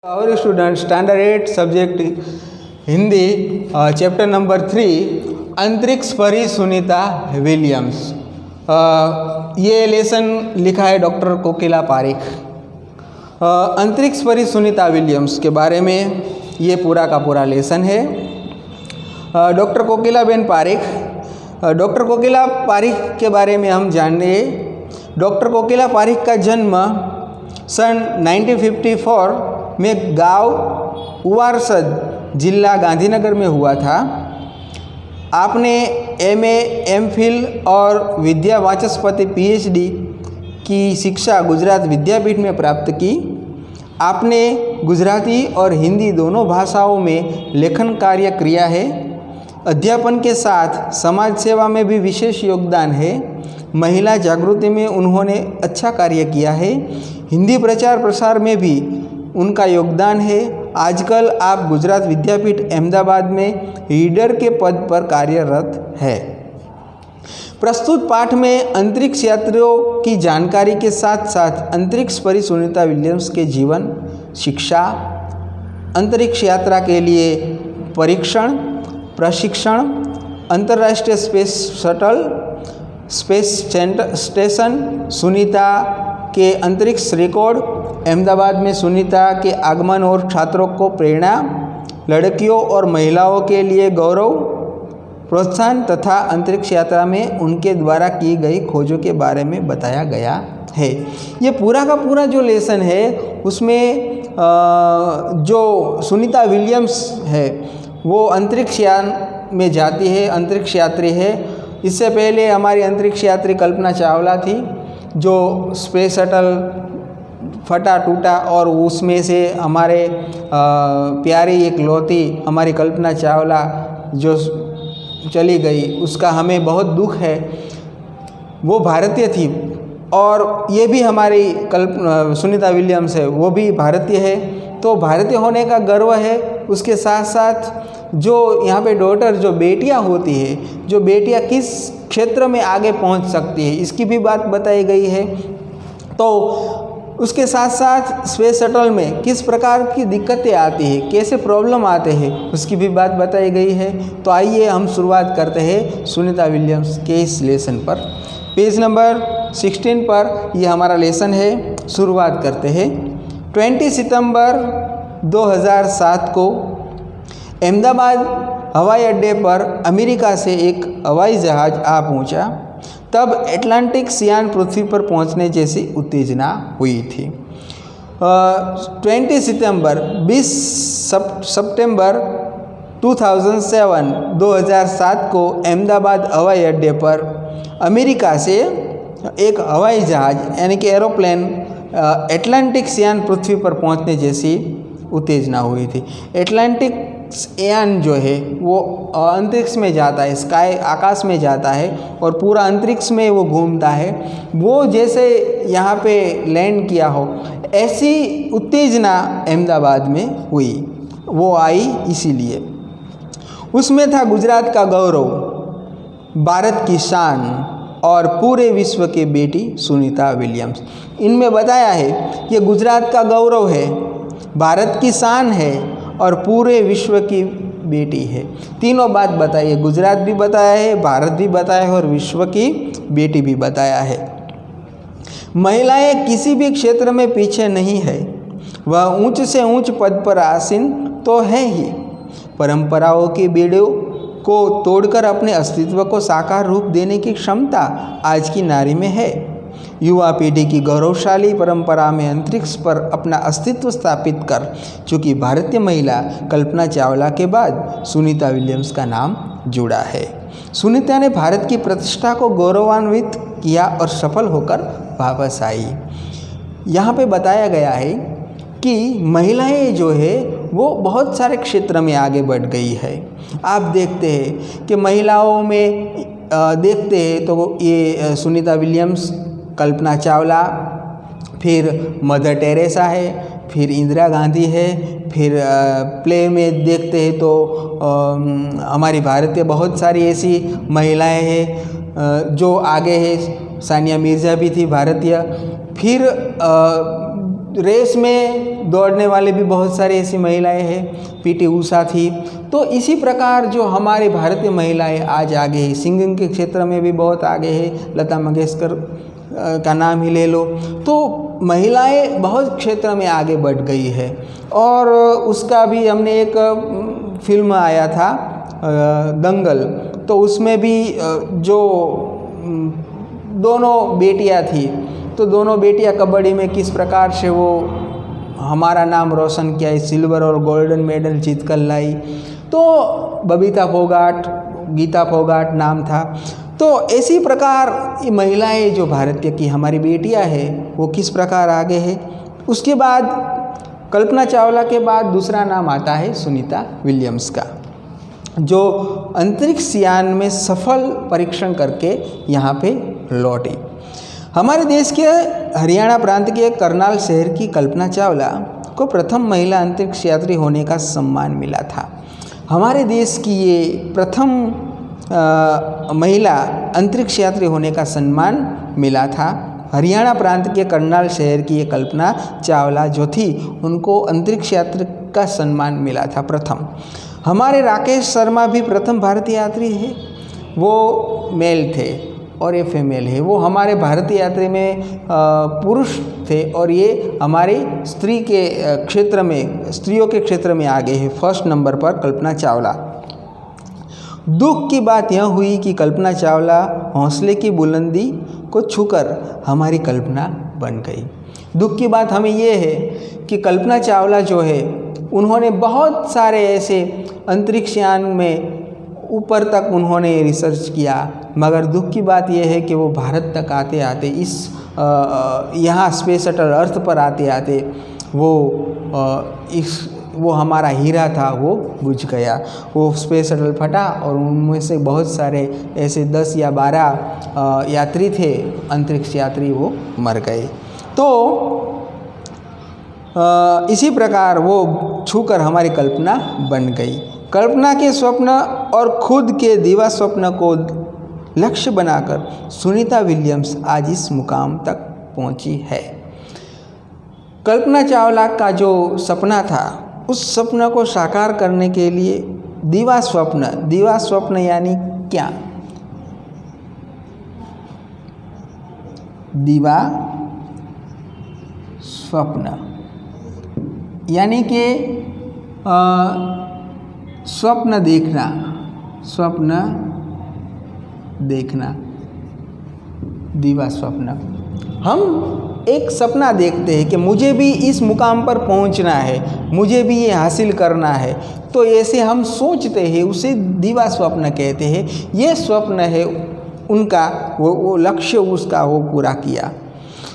Our student standard 8 subject Hindi chapter number 3 अंतरिक्ष परी Sunita Williams. ये लेसन लिखा है डॉक्टर कोकिला पारिक। अंतरिक्ष परी सुनीता विलियम्स के बारे में ये पूरा का पूरा लेसन है। डॉक्टर कोकिलाबेन पारिक। डॉक्टर कोकिला पारिक के बारे में हम जानेंगे। डॉक्टर कोकिला पारिक का जन्म सन 1954 में गांव उवारसद जिला गांधीनगर में हुआ था। आपने एमए, एमफिल और विद्या वाचस्पति पीएचडी की शिक्षा गुजरात विद्यापीठ में प्राप्त की। आपने गुजराती और हिंदी दोनों भाषाओं में लेखन कार्य किया है। अध्यापन के साथ समाज सेवा में भी विशेष योगदान है। महिला जागृति में उन्होंने अच्छा कार्य किया है। हिंदी प्रचार प्रसार में भी उनका योगदान है। आजकल आप गुजरात विद्यापीठ अहमदाबाद में रीडर के पद पर कार्यरत है। प्रस्तुत पाठ में अंतरिक्ष यात्रियों की जानकारी के साथ साथ अंतरिक्ष परी सुनीता विलियम्स के जीवन, शिक्षा, अंतरिक्ष यात्रा के लिए परीक्षण, प्रशिक्षण, अंतर्राष्ट्रीय space shuttle, space station, Sunita के अंतरिक्ष रिकॉर्ड, अहमदाबाद में सुनीता के आगमन और छात्रों को प्रेरणा, लड़कियों और महिलाओं के लिए गौरव, प्रोत्साहन तथा अंतरिक्ष यात्रा में उनके द्वारा की गई खोजों के बारे में बताया गया है। ये पूरा का पूरा जो लेसन है उसमें जो सुनीता विलियम्स है वो अंतरिक्ष यान में जाती है, अंतरिक्ष यात्री है। इससे पहले हमारी अंतरिक्ष यात्री कल्पना चावला थी जो स्पेस शटल फटा टूटा और उसमें से हमारे प्यारी एक लौती हमारी कल्पना चावला जो चली गई, उसका हमें बहुत दुख है। वो भारतीय थी और ये भी हमारी सुनीता विलियम्स है, वो भी भारतीय है। तो भारतीय होने का गर्व है। उसके साथ साथ जो यहाँ पे डॉटर, जो बेटियाँ होती है, जो बेटियाँ किस क्षेत्र में आगे पहुँच सकती है, इसकी भी बात बताई गई है। तो उसके साथ साथ स्पेस शटल में किस प्रकार की दिक्कतें आती हैं, कैसे प्रॉब्लम आते हैं, उसकी भी बात बताई गई है। तो आइए हम शुरुआत करते हैं सुनीता विलियम्स के इस लेसन पर। पेज नंबर 16 पर ये हमारा लेसन है। शुरुआत करते हैं। 20 सितंबर 2007 को अहमदाबाद हवाई अड्डे पर अमेरिका से एक हवाई जहाज़ आ पहुंचा। तब अटलांटिक यान पृथ्वी पर पहुंचने जैसी उत्तेजना हुई थी। 20 सितंबर 2007 को अहमदाबाद हवाई अड्डे पर अमेरिका से एक हवाई जहाज़ यानी कि एरोप्लेन अटलांटिक यान पृथ्वी पर पहुंचने जैसी उत्तेजना हुई थी। अटलांटिक यान जो है वो अंतरिक्ष में जाता है, स्काई आकाश में जाता है और पूरा अंतरिक्ष में वो घूमता है। वो जैसे यहाँ पे लैंड किया हो ऐसी उत्तेजना अहमदाबाद में हुई, वो आई इसीलिए। उसमें था गुजरात का गौरव, भारत की शान और पूरे विश्व की बेटी सुनीता विलियम्स। इनमें बताया है कि गुजरात का गौरव है, भारत की शान है और पूरे विश्व की बेटी है। तीनों बात बताइए, गुजरात भी बताया है, भारत भी बताया है और विश्व की बेटी भी बताया है। महिलाएं किसी भी क्षेत्र में पीछे नहीं है। वह ऊंच से ऊंच पद पर आसीन तो है ही। परंपराओं की बेड़ियों को तोड़कर अपने अस्तित्व को साकार रूप देने की क्षमता आज की नारी में है। युवा पीढ़ी की गौरवशाली परंपरा में अंतरिक्ष पर अपना अस्तित्व स्थापित कर चूँकि भारतीय महिला कल्पना चावला के बाद सुनीता विलियम्स का नाम जुड़ा है। सुनीता ने भारत की प्रतिष्ठा को गौरवान्वित किया और सफल होकर वापस आई। यहाँ पे बताया गया है कि महिलाएं जो है वो बहुत सारे क्षेत्र में आगे बढ़ गई है। आप देखते हैं कि महिलाओं में देखते हैं तो ये सुनीता विलियम्स, कल्पना चावला, फिर मदर टेरेसा है, फिर इंदिरा गांधी है, फिर प्ले में देखते हैं तो हमारी भारतीय बहुत सारी ऐसी महिलाएं हैं जो आगे है। सानिया मिर्ज़ा भी थी भारतीय। फिर रेस में दौड़ने वाले भी बहुत सारे ऐसी महिलाएं हैं, पीटी उषा थी। तो इसी प्रकार जो हमारे भारतीय महिलाएं आज आगे हैं, सिंगिंग के क्षेत्र में भी बहुत आगे है, लता मंगेशकर का नाम ही ले लो। तो महिलाएं बहुत क्षेत्र में आगे बढ़ गई है। और उसका भी हमने एक फिल्म आया था दंगल, तो उसमें भी जो दोनों बेटियां थी, तो दोनों बेटियां कबड्डी में किस प्रकार से वो हमारा नाम रोशन किया है, सिल्वर और गोल्डन मेडल जीत कर लाई। तो बबीता फोगाट, गीता फोगाट नाम था। तो इसी प्रकार ये महिलाएं जो भारतीय की हमारी बेटियां हैं वो किस प्रकार आगे है। उसके बाद कल्पना चावला के बाद दूसरा नाम आता है सुनीता विलियम्स का, जो अंतरिक्ष यान में सफल परीक्षण करके यहाँ पे लौटी। हमारे देश के हरियाणा प्रांत के करनाल शहर की कल्पना चावला को प्रथम महिला अंतरिक्ष यात्री होने का सम्मान मिला था। हमारे देश की ये प्रथम महिला अंतरिक्ष यात्री होने का सम्मान मिला था। हरियाणा प्रांत के करनाल शहर की ये कल्पना चावला जो थी, उनको अंतरिक्ष यात्री का सम्मान मिला था प्रथम। हमारे राकेश शर्मा भी प्रथम भारतीय यात्री है, वो मेल थे और ये फीमेल है। वो हमारे भारतीय यात्री में पुरुष थे और ये हमारी स्त्री के क्षेत्र में, स्त्रियों के क्षेत्र में आगे है। फर्स्ट नंबर पर कल्पना चावला। दुख की बात यह हुई कि कल्पना चावला हौसले की बुलंदी को छूकर हमारी कल्पना बन गई। दुख की बात हमें ये है कि कल्पना चावला जो है, उन्होंने बहुत सारे ऐसे अंतरिक्ष यान में ऊपर तक उन्होंने रिसर्च किया, मगर दुख की बात यह है कि वो भारत तक आते आते इस यहाँ स्पेस शटल अर्थ पर आते आते वो हमारा हीरा था वो बुझ गया। वो स्पेस शटल फटा और उनमें से बहुत सारे ऐसे 10 या 12 यात्री थे, अंतरिक्ष यात्री, वो मर गए। तो इसी प्रकार वो छूकर हमारी कल्पना बन गई। कल्पना के स्वप्न और खुद के दीवा स्वप्न को लक्ष्य बनाकर सुनीता विलियम्स आज इस मुकाम तक पहुंची है। कल्पना चावला का जो सपना था, उस सपना को साकार करने के लिए दीवा स्वप्न यानी क्या? दीवा स्वप्न यानी कि स्वप्न देखना, दीवा स्वप्न। हम एक सपना देखते हैं कि मुझे भी इस मुकाम पर पहुंचना है, मुझे भी ये हासिल करना है, तो ऐसे हम सोचते हैं, उसे दीवा स्वप्न कहते हैं। ये स्वप्न है उनका, वो लक्ष्य उसका वो पूरा किया।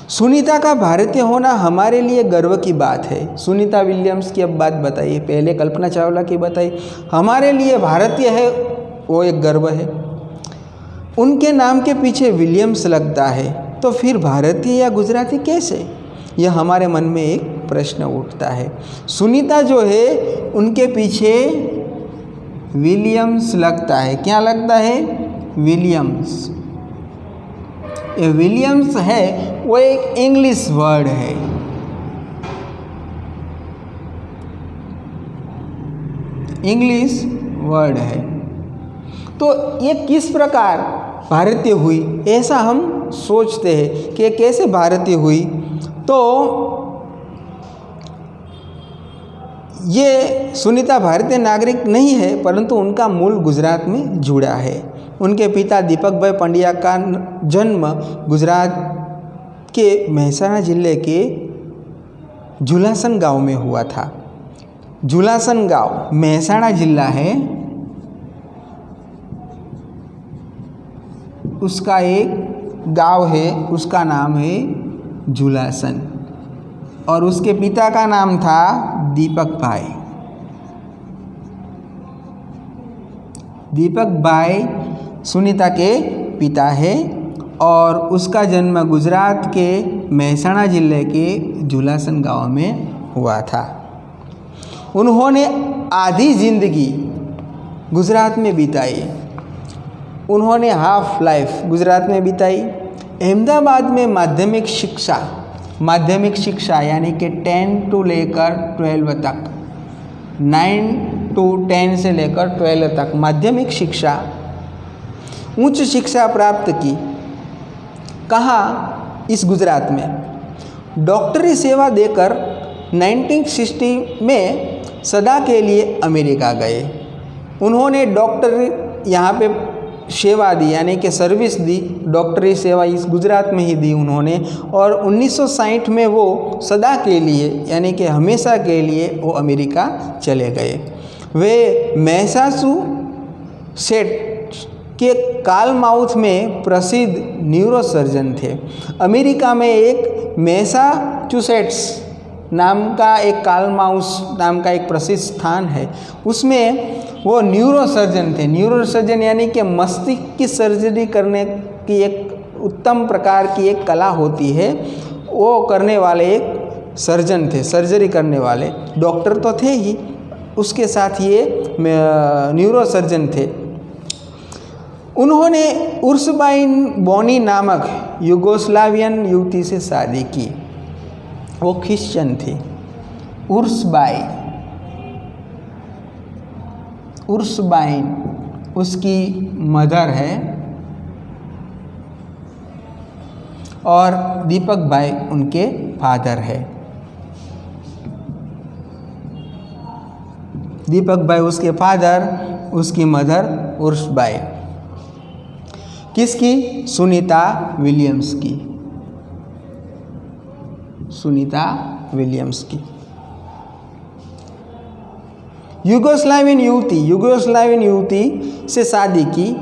सुनीता का भारतीय होना हमारे लिए गर्व की बात है। सुनीता विलियम्स की अब बात बताइए, पहले कल्पना चावला की बताई। हमारे लिए भारतीय है वो एक गर्व है। उनके नाम के पीछे विलियम्स लगता है, तो फिर भारतीय या गुजराती कैसे? यह हमारे मन में एक प्रश्न उठता है। सुनीता जो है उनके पीछे विलियम्स लगता है। क्या लगता है? विलियम्स। ये विलियम्स है वो एक इंग्लिश वर्ड है। इंग्लिश वर्ड है। तो ये किस प्रकार भारतीय हुई, ऐसा हम सोचते हैं कि कैसे भारतीय हुई। तो ये सुनीता भारतीय नागरिक नहीं है, परंतु उनका मूल गुजरात में जुड़ा है। उनके पिता दीपक भाई पंड्या का जन्म गुजरात के मेहसाणा जिले के झुलासन गांव में हुआ था। झुलासन गांव मेहसाणा जिला है, उसका एक गांव है, उसका नाम है झुलासन, और उसके पिता का नाम था दीपक भाई। दीपक भाई सुनीता के पिता है और उसका जन्म गुजरात के मेहसाणा जिले के झुलासन गांव में हुआ था। उन्होंने आधी जिंदगी गुजरात में बिताई। उन्होंने हाफ लाइफ गुजरात में बिताई। अहमदाबाद में माध्यमिक शिक्षा माध्यमिक शिक्षा यानी कि 10 to लेकर 12 तक, 9 to 10 से लेकर 12 तक माध्यमिक शिक्षा, उच्च शिक्षा प्राप्त की। कहाँ? इस गुजरात में। डॉक्टरी सेवा देकर 1960 में सदा के लिए अमेरिका गए। उन्होंने डॉक्टर यहाँ पे सेवा दी यानी कि सर्विस दी, डॉक्टरी सेवा इस गुजरात में ही दी उन्होंने। और 1960 में वो सदा के लिए यानी कि हमेशा के लिए वो अमेरिका चले गए। वे मैसाचुसेट्स के कालमाउथ में प्रसिद्ध न्यूरोसर्जन थे। अमेरिका में एक मैसाचुसेट्स नाम का एक कालमाउस नाम का एक प्रसिद्ध स्थान है, उसमें वो न्यूरोसर्जन थे। न्यूरोसर्जन यानी कि मस्तिष्क की सर्जरी करने की एक उत्तम प्रकार की एक कला होती है, वो करने वाले एक सर्जन थे, सर्जरी करने वाले। डॉक्टर तो थे ही, उसके साथ ये न्यूरोसर्जन थे। उन्होंने उर्सबाइन बोनी नामक युगोस्लावियन युवती से शादी की। वो क्रिश्चियन थी। उर्सबाइन उसकी मदर है और दीपक भाई उनके फादर है। दीपक भाई उसके फादर, उसकी मदर उर्सबाइन। किसकी? सुनीता विलियम्स की। सुनीता विलियम्स की। युगोस्लावियन युवती से शादी की।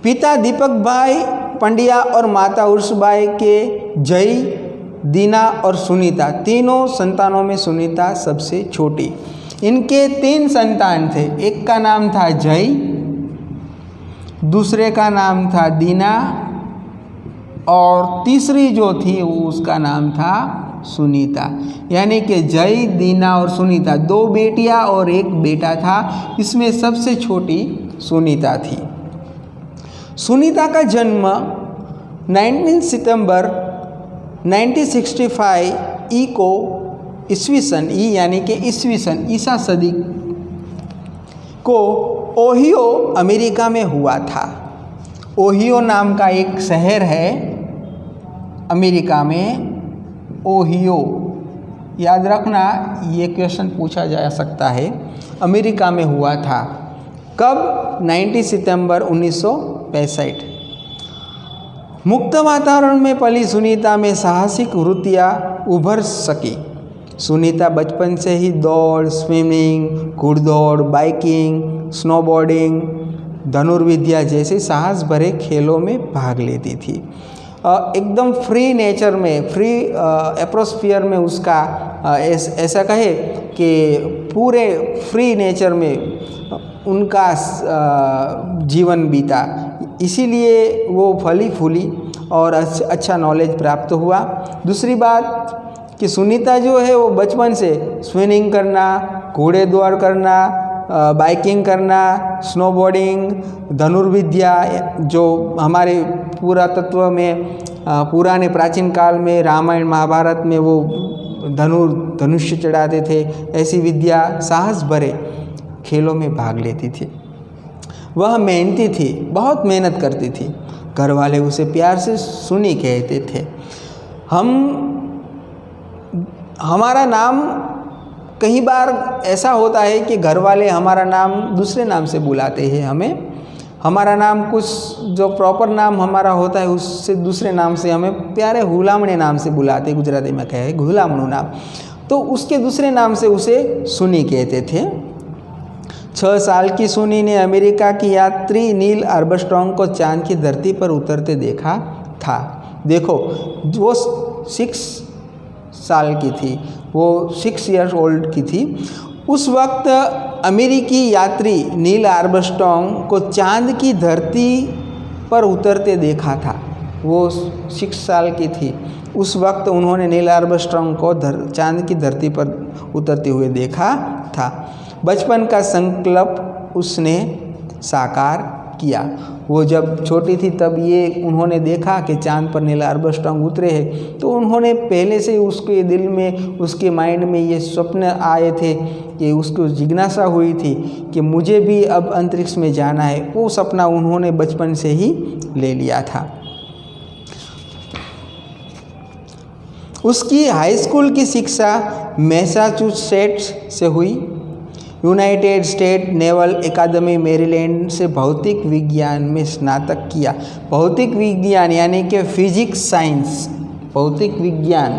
पिता दीपक भाई पंड्या और माता उर्सबाई के जय, दीना और सुनीता, तीनों संतानों में सुनीता सबसे छोटी। इनके 3 संतान थे। एक का नाम था जय, दूसरे का नाम था दीना और तीसरी जो थी वो उसका नाम था सुनीता। यानी कि जय, दीना और सुनीता, 2 बेटियां और 1 बेटा था। इसमें सबसे छोटी सुनीता थी। सुनीता का जन्म 19 सितंबर 1965 ई को ईस्वीसन यानी कि ईसा सदी को ओहियो अमेरिका में हुआ था। ओहियो नाम का एक शहर है अमेरिका में, ओहियो। याद रखना, ये क्वेश्चन पूछा जा सकता है। अमेरिका में हुआ था। कब? 19 सितंबर 1965। मुक्त वातावरण में पली सुनीता में साहसिक वृत्तियाँ उभर सकी। सुनीता बचपन से ही दौड़, स्विमिंग, घुड़दौड़, बाइकिंग, स्नोबोर्डिंग, धनुर्विद्या जैसे साहस भरे खेलों में भाग लेती थी। एकदम फ्री नेचर में, फ्री एटमॉस्फेयर में उसका ऐसा कहे कि पूरे फ्री नेचर में उनका जीवन बीता। इसीलिए वो फली फूली और अच्छा नॉलेज प्राप्त हुआ। दूसरी बात कि सुनीता जो है वो बचपन से स्विमिंग करना, घोड़े दौड़ करना, बाइकिंग करना, स्नोबोर्डिंग, धनुर्विद्या, जो हमारे पुरातत्व में पुराने प्राचीन काल में रामायण महाभारत में वो धनुष्य चढ़ाते थे, ऐसी विद्या, साहस भरे खेलों में भाग लेती थी। वह मेहनती थी, बहुत मेहनत करती थी। घर वाले उसे प्यार से सुनी कहते थे। हमारा नाम कई बार ऐसा होता है कि घर वाले हमारा नाम दूसरे नाम से बुलाते हैं हमें। हमारा नाम कुछ जो प्रॉपर नाम हमारा होता है उससे दूसरे नाम से हमें प्यारे हुलामणे नाम से बुलाते, गुजराती में कहे हुलामणु नाम, तो उसके दूसरे नाम से उसे सुनी कहते थे। 6 साल की सुनी ने अमेरिका की यात्री नील आर्मस्ट्रांग को चांद की धरती पर उतरते देखा था। देखो, वो 6 साल की थी, वो 6 ईयर्स ओल्ड की थी। उस वक्त अमेरिकी यात्री नील आर्मस्ट्रांग को चांद की धरती पर उतरते देखा था। वो 6 साल की थी। उस वक्त उन्होंने नील आर्मस्ट्रांग को चांद की धरती पर उतरते हुए देखा था। बचपन का संकल्प उसने साकार किया। वो जब छोटी थी तब ये उन्होंने देखा कि चांद पर नील आर्मस्ट्रांग उतरे हैं, तो उन्होंने पहले से उसके दिल में, उसके माइंड में ये स्वप्न आए थे कि उसको जिज्ञासा हुई थी कि मुझे भी अब अंतरिक्ष में जाना है। वो सपना उन्होंने बचपन से ही ले लिया था। उसकी हाई स्कूल की शिक्षा मैसाचुसेट्स से हुई। United state naval academy Maryland से भौतिक विज्ञान में स्नातक किया। भौतिक विज्ञान यानी कि फिजिक्स साइंस, भौतिक विज्ञान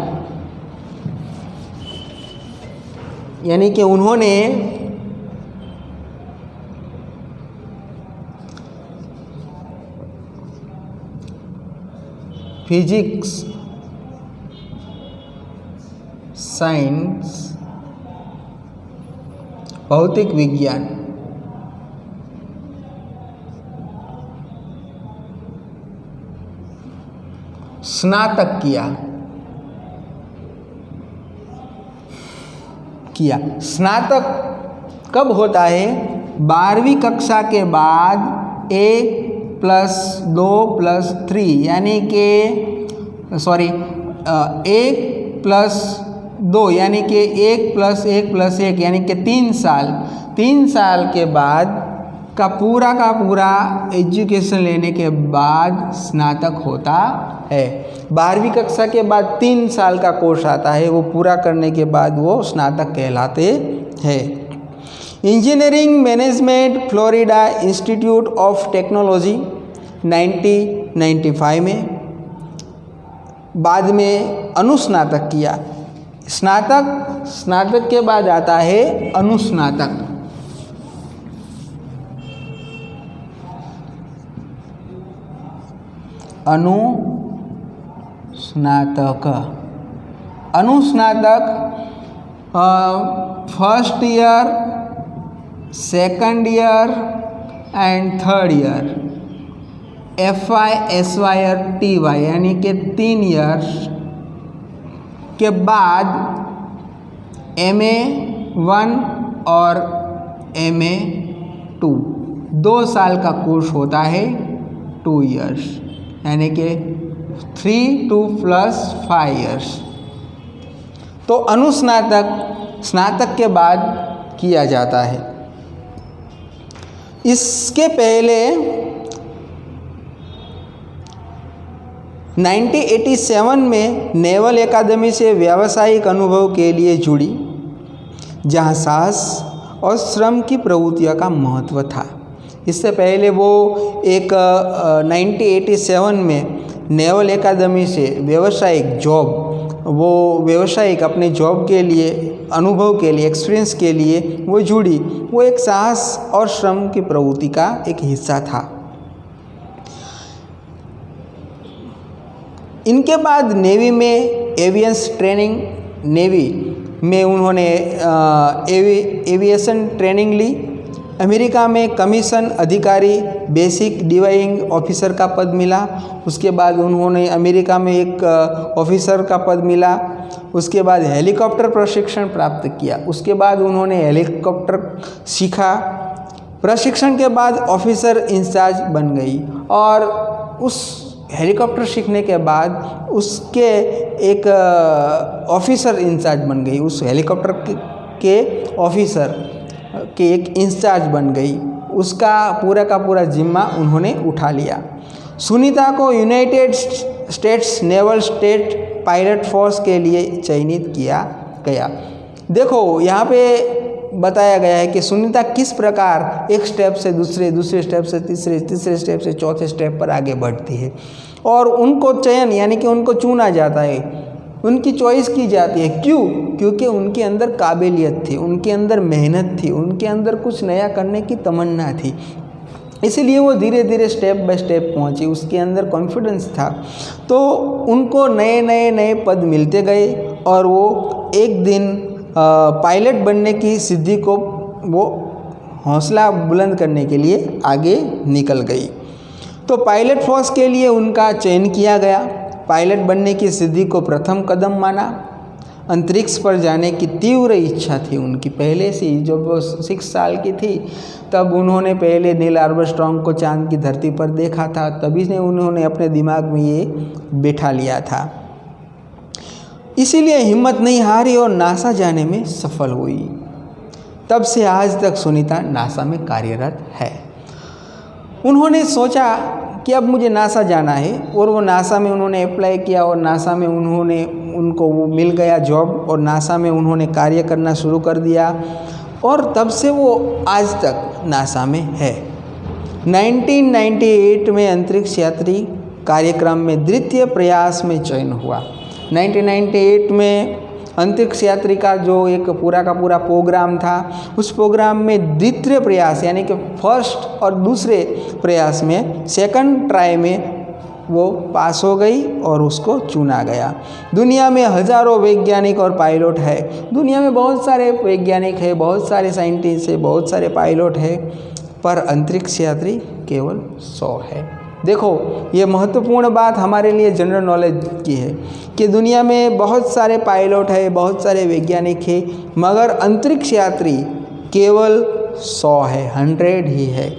यानी कि उन्होंने फिजिक्स साइंस, भौतिक विज्ञान स्नातक किया। स्नातक कब होता है? 12वीं कक्षा के बाद 1+2+3 यानी कि 1+2 यानी कि 1+1+1 यानी कि 3 साल। 3 साल के बाद का पूरा एजुकेशन लेने के बाद स्नातक होता है। 12वीं कक्षा के बाद 3 साल का कोर्स आता है, वो पूरा करने के बाद वो स्नातक कहलाते हैं। Engineering management Florida institute of technology 1995 में, बाद में अनुस्नातक किया। स्नातक के बाद आता है अनुस्नातक। अनुस्नातक first year, second year and third year, FY SY और TY यानी कि 3 ईयर्स के बाद MA 1 और MA 2 2 साल का कोर्स होता है, 2 ईयर्स यानी कि 3 2 + 5 ईयर्स। तो अनुस्नातक स्नातक के बाद किया जाता है। इसके पहले 1987 में नेवल एकेडमी से व्यावसायिक अनुभव के लिए जुड़ी, जहां साहस और श्रम की प्रवृत्तियों का महत्व था। इससे पहले वो एक 1987 में नेवल एकेडमी से व्यावसायिक जॉब, वो व्यावसायिक अपने जॉब के लिए, अनुभव के लिए, एक्सपीरियंस के लिए वो जुड़ी। वो एक साहस और श्रम की प्रवृत्ति का एक हिस्सा था। इनके बाद नेवी में एवियंस ट्रेनिंग, नेवी में उन्होंने एविएशन ट्रेनिंग ली। अमेरिका में कमीशन अधिकारी, बेसिक डिवाइंग ऑफिसर का पद मिला। उसके बाद उन्होंने अमेरिका में एक ऑफिसर का पद मिला। उसके बाद हेलीकॉप्टर प्रशिक्षण प्राप्त किया। उसके बाद उन्होंने हेलीकॉप्टर सीखा। प्रशिक्षण के बाद ऑफिसर इंचार्ज बन गई और उस हेलीकॉप्टर सीखने के बाद उसके एक ऑफिसर इंचार्ज बन गई। उस हेलीकॉप्टर के ऑफिसर के एक इंचार्ज बन गई। उसका पूरा का पूरा जिम्मा उन्होंने उठा लिया। सुनीता को United states naval state pilot force के लिए चयनित किया गया। देखो यहाँ पे बताया गया है कि सुनीता किस प्रकार एक स्टेप से दूसरे स्टेप से तीसरे स्टेप से चौथे स्टेप पर आगे बढ़ती है और उनको चयन यानी कि उनको चुना जाता है, उनकी चॉइस की जाती है। क्यों? क्योंकि उनके अंदर काबिलियत थी, उनके अंदर मेहनत थी, उनके अंदर कुछ नया करने की तमन्ना थी। इसीलिए वो धीरे धीरे स्टेप बाय स्टेप पहुंची। उसके अंदर कॉन्फिडेंस था, तो उनको नए पद मिलते गए और वो एक दिन पायलट बनने की सिद्धि को वो हौसला बुलंद करने के लिए आगे निकल गई। तो पायलट फोर्स के लिए उनका चयन किया गया। पायलट बनने की सिद्धि को प्रथम कदम माना। अंतरिक्ष पर जाने की तीव्र इच्छा थी उनकी पहले से ही। जब वो 6 साल की थी तब उन्होंने पहले नील आर्मस्ट्रांग को चांद की धरती पर देखा था, तभी से उन्होंने अपने दिमाग में ये बैठा लिया था। इसीलिए हिम्मत नहीं हारी और नासा जाने में सफल हुई। तब से आज तक सुनीता नासा में कार्यरत है। उन्होंने सोचा कि अब मुझे नासा जाना है और वो नासा में उन्होंने अप्लाई किया और नासा में उनको वो मिल गया जॉब और नासा में उन्होंने कार्य करना शुरू कर दिया और तब से वो आज तक नासा में है। 1998 में अंतरिक्ष यात्री कार्यक्रम में द्वितीय प्रयास में चयन हुआ। 1998 में अंतरिक्ष यात्री का जो एक पूरा का पूरा प्रोग्राम था, उस प्रोग्राम में द्वितीय प्रयास यानी कि फर्स्ट और दूसरे प्रयास में सेकंड ट्राई में वो पास हो गई और उसको चुना गया। दुनिया में हज़ारों वैज्ञानिक और पायलट है, दुनिया में बहुत सारे वैज्ञानिक है, बहुत सारे साइंटिस्ट है, बहुत सारे पायलट है, पर अंतरिक्ष यात्री केवल 100 है। देखो, ये महत्वपूर्ण बात हमारे लिए जनरल नॉलेज की है कि दुनिया में बहुत सारे पायलट है, बहुत सारे वैज्ञानिक है, मगर अंतरिक्ष यात्री केवल 100 है, 100 ही है।